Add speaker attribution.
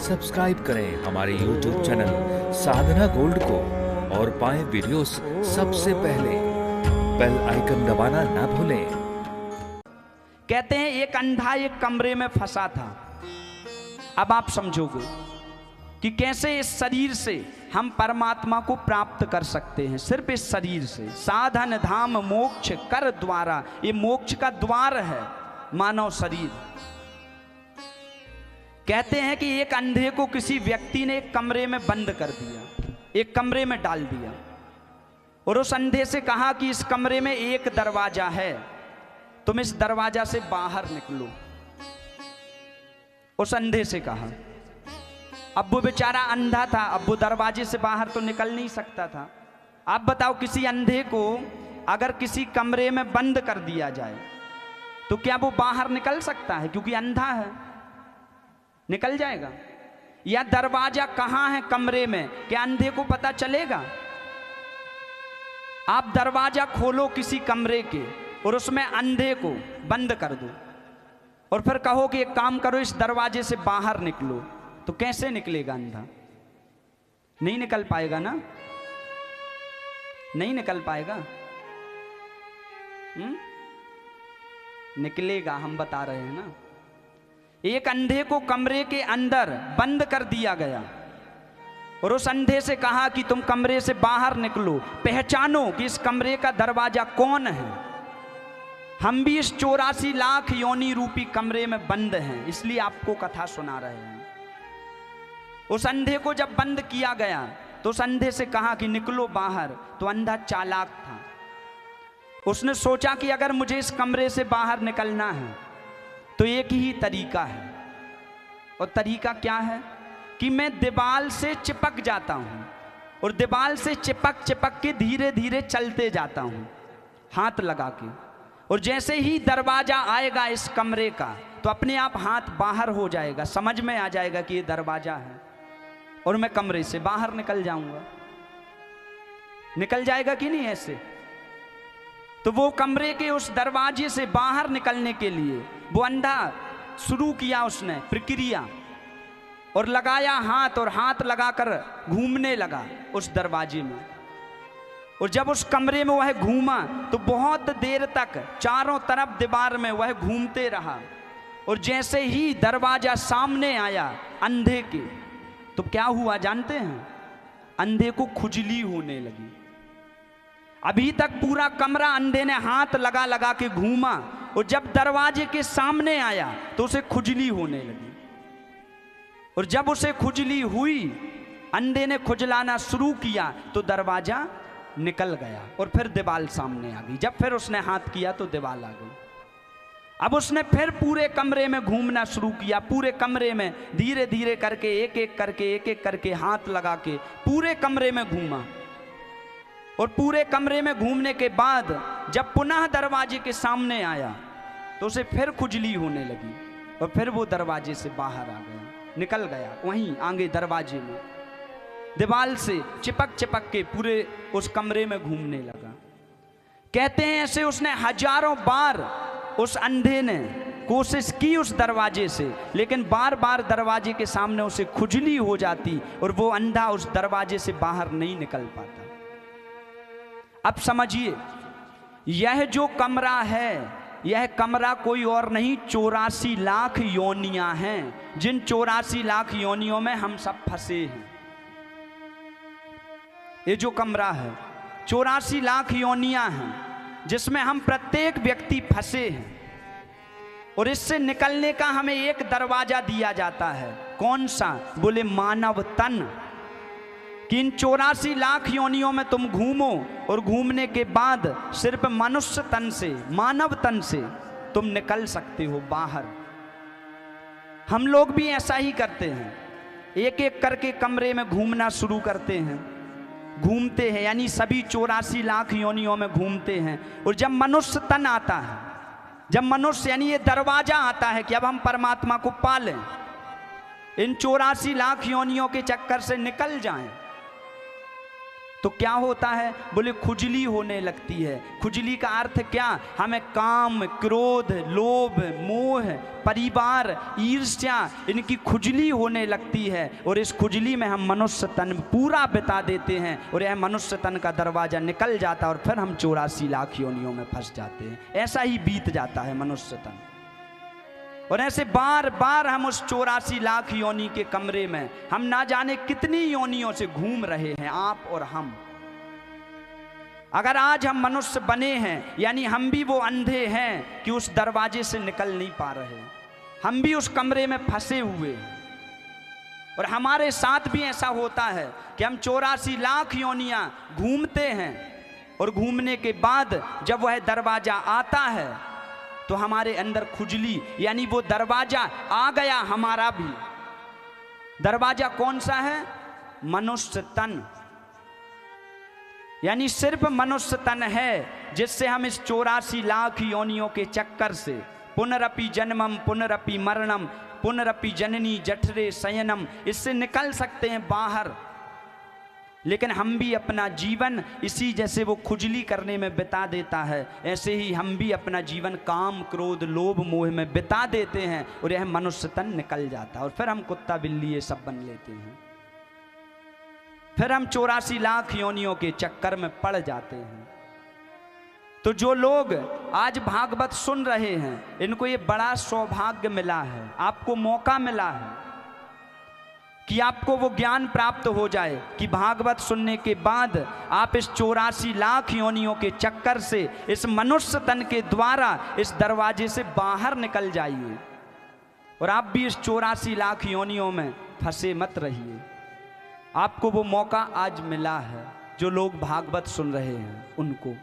Speaker 1: Subscribe करें हमारे YouTube channel साधना gold को और पाएं वीडियोस सबसे पहले। बेल आइकन दबाना ना भूलें।
Speaker 2: कहते हैं एक अंधा एक कमरे में फंसा था। अब आप समझोगे कि कैसे इस शरीर से हम परमात्मा को प्राप्त कर सकते हैं। सिर्फ इस शरीर से। साधन धाम मोक्ष कर द्वारा, ये मोक्ष का द्वार है मानव शरीर। कहते हैं कि एक अंधे को किसी व्यक्ति ने एक कमरे में बंद कर दिया, एक कमरे में डाल दिया और उस अंधे से कहा कि इस कमरे में एक दरवाजा है, तुम इस दरवाजा से बाहर निकलो। उस अंधे से कहा। अब वो बेचारा अंधा था, अब वो दरवाजे से बाहर तो निकल नहीं सकता था। आप बताओ, किसी अंधे को अगर किसी कमरे में बंद कर दिया जाए तो क्या वो बाहर निकल सकता है? क्योंकि अंधा है, निकल जाएगा? या दरवाजा कहां है कमरे में, क्या अंधे को पता चलेगा? आप दरवाजा खोलो किसी कमरे के और उसमें अंधे को बंद कर दो और फिर कहो कि एक काम करो, इस दरवाजे से बाहर निकलो, तो कैसे निकलेगा अंधा? नहीं निकल पाएगा ना, नहीं निकल पाएगा। निकलेगा, हम बता रहे हैं ना। एक अंधे को कमरे के अंदर बंद कर दिया गया और उस अंधे से कहा कि तुम कमरे से बाहर निकलो, पहचानो कि इस कमरे का दरवाजा कौन है। हम भी इस 84 लाख योनि रूपी कमरे में बंद हैं, इसलिए आपको कथा सुना रहे हैं। उस अंधे को जब बंद किया गया तो उस अंधे से कहा कि निकलो बाहर। तो अंधा चालाक था, उसने सोचा कि अगर मुझे इस कमरे से बाहर निकलना है तो एक ही तरीका है। और तरीका क्या है कि मैं दीवार से चिपक जाता हूं और दीवार से चिपक चिपक के धीरे धीरे चलते जाता हूं हाथ लगा के, और जैसे ही दरवाजा आएगा इस कमरे का तो अपने आप हाथ बाहर हो जाएगा, समझ में आ जाएगा कि ये दरवाजा है और मैं कमरे से बाहर निकल जाऊंगा। निकल जाएगा कि नहीं ऐसे? तो वो कमरे के उस दरवाजे से बाहर निकलने के लिए वो अंधा शुरू किया उसने प्रक्रिया और लगाया हाथ, और हाथ लगाकर घूमने लगा उस दरवाजे में। और जब उस कमरे में वह घूमा तो बहुत देर तक चारों तरफ दीवार में वह घूमते रहा। और जैसे ही दरवाजा सामने आया अंधे के, तो क्या हुआ जानते हैं? अंधे को खुजली होने लगी। अभी तक पूरा कमरा अंधे ने हाथ लगा लगा के घूमा और जब दरवाजे के सामने आया तो उसे खुजली होने लगी। और जब उसे खुजली हुई, अंधे ने खुजलाना शुरू किया तो दरवाजा निकल गया और फिर दीवार सामने आ गई। जब फिर उसने हाथ किया तो दीवार आ गई। अब उसने फिर पूरे कमरे में घूमना शुरू किया। पूरे कमरे में धीरे धीरे करके एक एक करके हाथ लगा के पूरे कमरे में घूमा। और पूरे कमरे में घूमने के बाद जब पुनः दरवाजे के सामने आया तो उसे फिर खुजली होने लगी और फिर वो दरवाजे से बाहर आ गया, निकल गया वहीं आगे दरवाजे में, दीवार से चिपक चिपक के पूरे उस कमरे में घूमने लगा। कहते हैं ऐसे उसने हजारों बार, उस अंधे ने कोशिश की उस दरवाजे से, लेकिन बार बार दरवाजे के सामने उसे खुजली हो जाती और वो अंधा उस दरवाजे से बाहर नहीं निकल पाता। अब समझिए, यह जो कमरा है, यह कमरा कोई और नहीं 84 लाख योनियां हैं, जिन 84 लाख योनियों में हम सब फंसे हैं। ये जो कमरा है 84 लाख योनियां हैं जिसमें हम प्रत्येक व्यक्ति फंसे हैं। और इससे निकलने का हमें एक दरवाजा दिया जाता है। कौन सा? बोले मानव तन। कि इन 84 लाख योनियों में तुम घूमो और घूमने के बाद सिर्फ मनुष्य तन से, मानव तन से तुम निकल सकते हो बाहर। हम लोग भी ऐसा ही करते हैं, एक एक करके कमरे में घूमना शुरू करते हैं, घूमते हैं, यानी सभी 84 लाख योनियों में घूमते हैं। और जब मनुष्य तन आता है, जब मनुष्य यानी ये दरवाजा आता है कि अब हम परमात्मा को पालें, इन 84 लाख योनियों के चक्कर से निकल जाएं, तो क्या होता है? बोले खुजली होने लगती है। खुजली का अर्थ क्या? हमें काम, क्रोध, लोभ, मोह, परिवार, ईर्ष्या, इनकी खुजली होने लगती है और इस खुजली में हम मनुष्य तन पूरा बिता देते हैं और यह मनुष्य तन का दरवाजा निकल जाता है और फिर हम 84 लाख योनियों में फंस जाते हैं। ऐसा ही बीत जाता है मनुष्य तन। और ऐसे बार बार हम उस 84 लाख योनि के कमरे में हम ना जाने कितनी योनियों से घूम रहे हैं, आप और हम। अगर आज हम मनुष्य बने हैं यानी हम भी वो अंधे हैं कि उस दरवाजे से निकल नहीं पा रहे, हम भी उस कमरे में फंसे हुए हैं। और हमारे साथ भी ऐसा होता है कि हम 84 लाख योनियां घूमते हैं और घूमने के बाद जब वह दरवाजा आता है तो हमारे अंदर खुजली, यानी वो दरवाजा आ गया हमारा भी। दरवाजा कौन सा है? मनुष्य तन। यानी सिर्फ मनुष्य तन है जिससे हम इस 84 लाख योनियों के चक्कर से पुनरपि जन्मम पुनरपि मरणम पुनरपि जननी जठरे शयनम, इससे निकल सकते हैं बाहर। लेकिन हम भी अपना जीवन इसी जैसे वो खुजली करने में बिता देता है, ऐसे ही हम भी अपना जीवन काम, क्रोध, लोभ, मोह में बिता देते हैं और यह मनुष्य तन निकल जाता है और फिर हम कुत्ता बिल्ली ये सब बन लेते हैं। फिर हम 84 लाख योनियों के चक्कर में पड़ जाते हैं। तो जो लोग आज भागवत सुन रहे हैं इनको ये बड़ा सौभाग्य मिला है, आपको मौका मिला है कि आपको वो ज्ञान प्राप्त हो जाए कि भागवत सुनने के बाद आप इस 84 लाख योनियों के चक्कर से इस मनुष्य तन के द्वारा इस दरवाजे से बाहर निकल जाइए और आप भी इस 84 लाख योनियों में फंसे मत रहिए। आपको वो मौका आज मिला है, जो लोग भागवत सुन रहे हैं उनको।